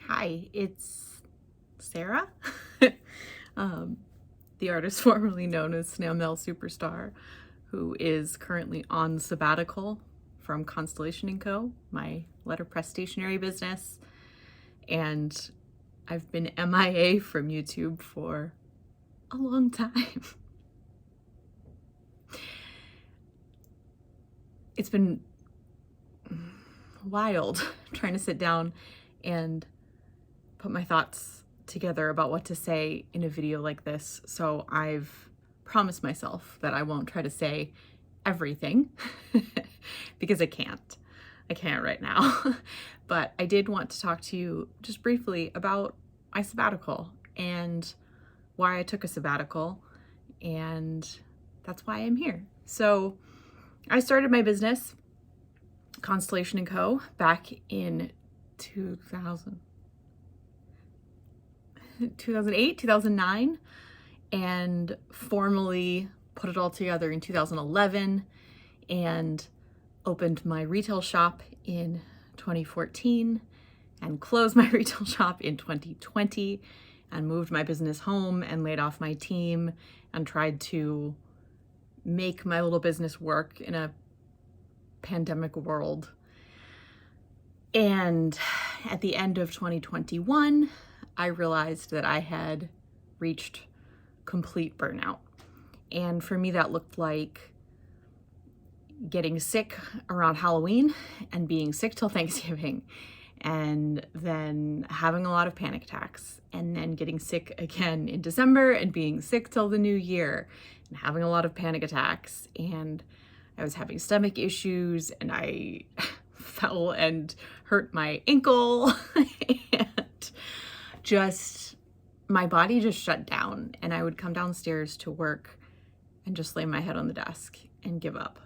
Hi, it's Sara, the artist formerly known as Snail Mail Superstar, who is currently on sabbatical from Constellation & Co., my letterpress stationery business, and I've been MIA from YouTube for a long time. It's been wild trying to sit down and put my thoughts together about what to say in a video like this. So I've promised myself that I won't try to say everything because I can't. I can't right now. But I did want to talk to you just briefly about my sabbatical and why I took a sabbatical, and that's why I'm here. So I started my business, Constellation & Co., back in 2008, 2009, and formally put it all together in 2011 and opened my retail shop in 2014 and closed my retail shop in 2020 and moved my business home and laid off my team and tried to make my little business work in a pandemic world. And at the end of 2021, I realized that I had reached complete burnout. And for me, that looked like getting sick around Halloween and being sick till Thanksgiving, and then having a lot of panic attacks, and then getting sick again in December and being sick till the new year and having a lot of panic attacks. And I was having stomach issues, and I fell and hurt my ankle and just my body just shut down, and I would come downstairs to work and just lay my head on the desk and give up,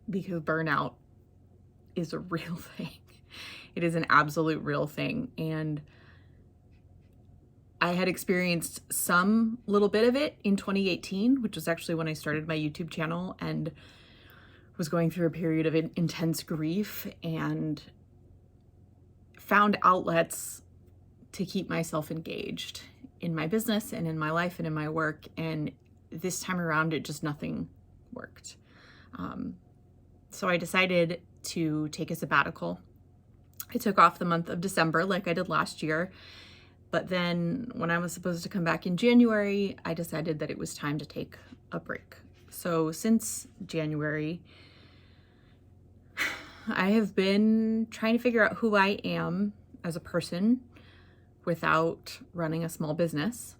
because burnout is a real thing. It is an absolute real thing. And I had experienced some little bit of it in 2018, which was actually when I started my YouTube channel and was going through a period of intense grief and found outlets to keep myself engaged in my business and in my life and in my work. And this time around, nothing worked. So I decided to take a sabbatical. I took off the month of December like I did last year. But then when I was supposed to come back in January, I decided that it was time to take a break. So since January, I have been trying to figure out who I am as a person without running a small business.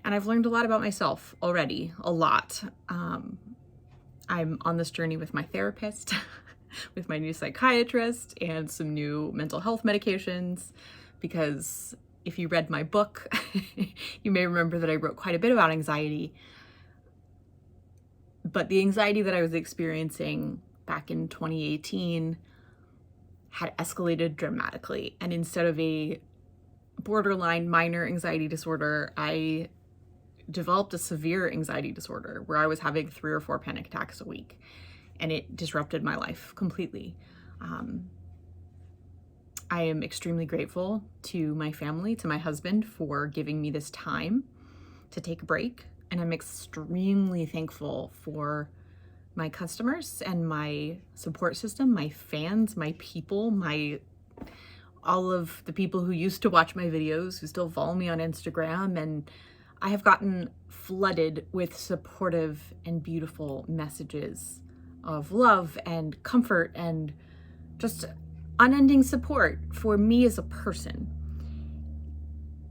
And I've learned a lot about myself already, a lot. I'm on this journey with my therapist, with my new psychiatrist, and some new mental health medications, because if you read my book, you may remember that I wrote quite a bit about anxiety. But the anxiety that I was experiencing back in 2018 had escalated dramatically. And instead of a borderline minor anxiety disorder, I developed a severe anxiety disorder where I was having 3 or 4 panic attacks a week, and it disrupted my life completely. I am extremely grateful to my family, to my husband, for giving me this time to take a break. And I'm extremely thankful for my customers and my support system, my fans, my people, all of the people who used to watch my videos, who still follow me on Instagram. And I have gotten flooded with supportive and beautiful messages of love and comfort and just unending support for me as a person.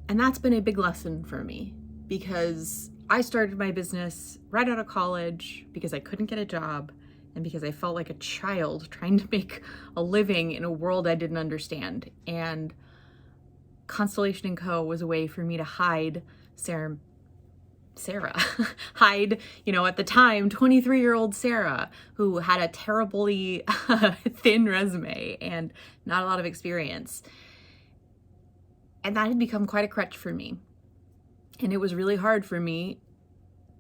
And that's been a big lesson for me, because I started my business right out of college because I couldn't get a job and because I felt like a child trying to make a living in a world I didn't understand. And Constellation & Co. was a way for me to hide Sara, hide, at the time, 23-year-old Sara, who had a terribly thin resume and not a lot of experience. And that had become quite a crutch for me. And it was really hard for me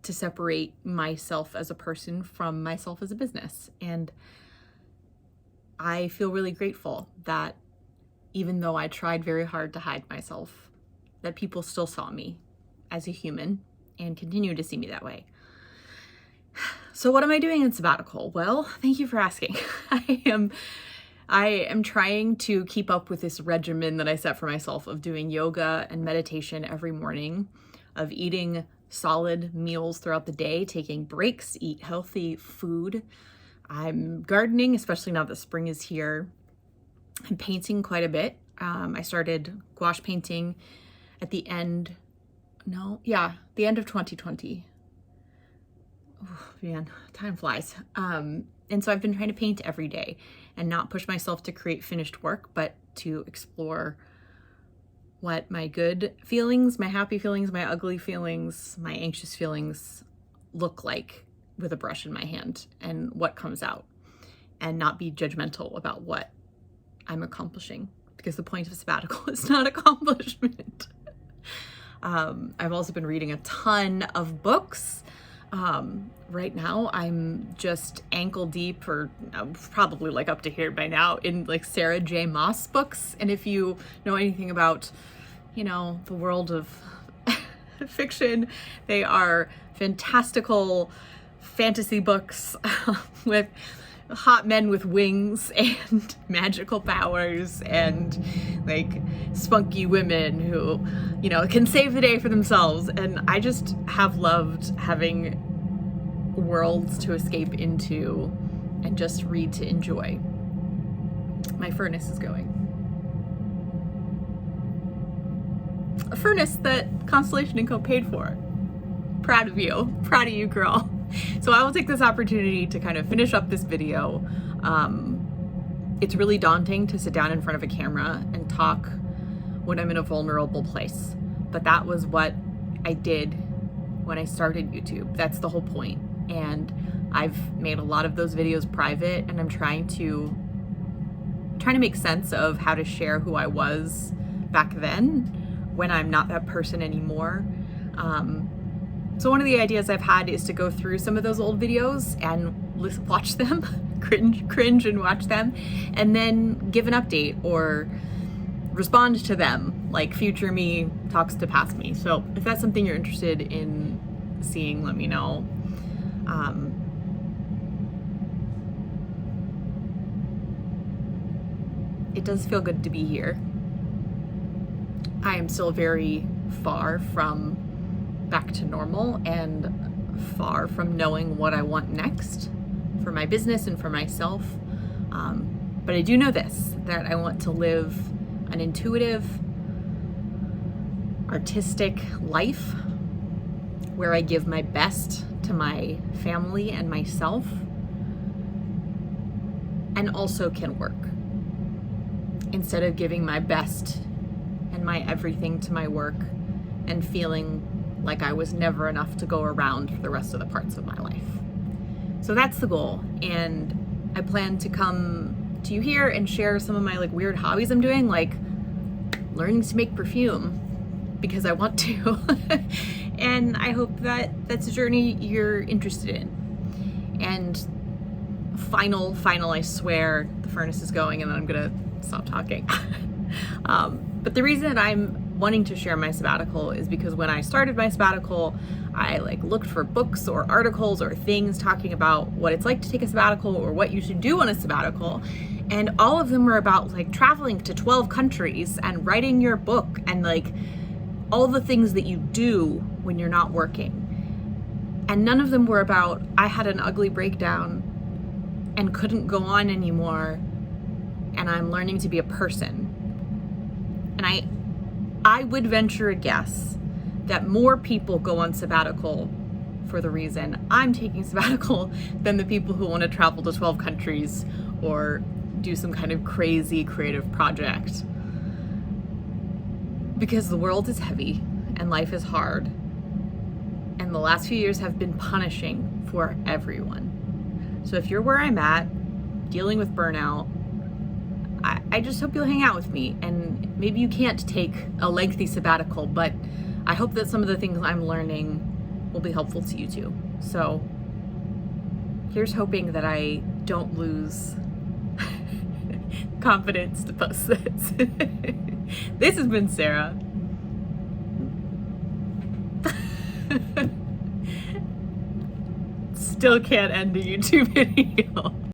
to separate myself as a person from myself as a business. And I feel really grateful that even though I tried very hard to hide myself, that people still saw me as a human and continue to see me that way. So what am I doing in sabbatical? Well, thank you for asking. I am trying to keep up with this regimen that I set for myself of doing yoga and meditation every morning, of eating solid meals throughout the day, taking breaks, eat healthy food. I'm gardening, especially now that spring is here. I'm painting quite a bit. I started gouache painting at the end of 2020. Oh, man, time flies. And so I've been trying to paint every day and not push myself to create finished work, but to explore what my good feelings, my happy feelings, my ugly feelings, my anxious feelings look like with a brush in my hand and what comes out, and not be judgmental about what I'm accomplishing, because the point of sabbatical is not accomplishment. I've also been reading a ton of books. Right now I'm just ankle deep, or probably like up to here by now, in like Sarah J. Maas books. And if you know anything about, the world of fiction, they are fantastical fantasy books with hot men with wings and magical powers and like spunky women who, can save the day for themselves. And I just have loved having worlds to escape into and just read to enjoy. My furnace is going. A furnace that Constellation & Co. paid for. Proud of you, girl. So I will take this opportunity to kind of finish up this video. It's really daunting to sit down in front of a camera and talk when I'm in a vulnerable place. But that was what I did when I started YouTube. That's the whole point. And I've made a lot of those videos private, and I'm trying to make sense of how to share who I was back then when I'm not that person anymore. So one of the ideas I've had is to go through some of those old videos and watch them, cringe and watch them, and then give an update or respond to them like future me talks to past me. So if that's something you're interested in seeing, let me know. It does feel good to be here. I am still very far from back to normal and far from knowing what I want next for my business and for myself. But I do know this, that I want to live an intuitive, artistic life where I give my best to my family and myself, and also can work, instead of giving my best and my everything to my work and feeling like I was never enough to go around for the rest of the parts of my life. So that's the goal. And I plan to come to you here and share some of my like weird hobbies I'm doing, like learning to make perfume because I want to. And I hope that that's a journey you're interested in. And final, I swear the furnace is going and then I'm gonna stop talking. But the reason I'm wanting to share my sabbatical is because when I started my sabbatical, I looked for books or articles or things talking about what it's like to take a sabbatical or what you should do on a sabbatical. And all of them were about traveling to 12 countries and writing your book and all the things that you do when you're not working. And none of them were about, I had an ugly breakdown and couldn't go on anymore, and I'm learning to be a person. And I would venture a guess that more people go on sabbatical for the reason I'm taking sabbatical than the people who want to travel to 12 countries or do some kind of crazy creative project. Because the world is heavy and life is hard, and the last few years have been punishing for everyone. So if you're where I'm at, dealing with burnout, I just hope you'll hang out with me, and maybe you can't take a lengthy sabbatical, but I hope that some of the things I'm learning will be helpful to you too. So here's hoping that I don't lose confidence to post this. This has been Sarah. Still can't end a YouTube video.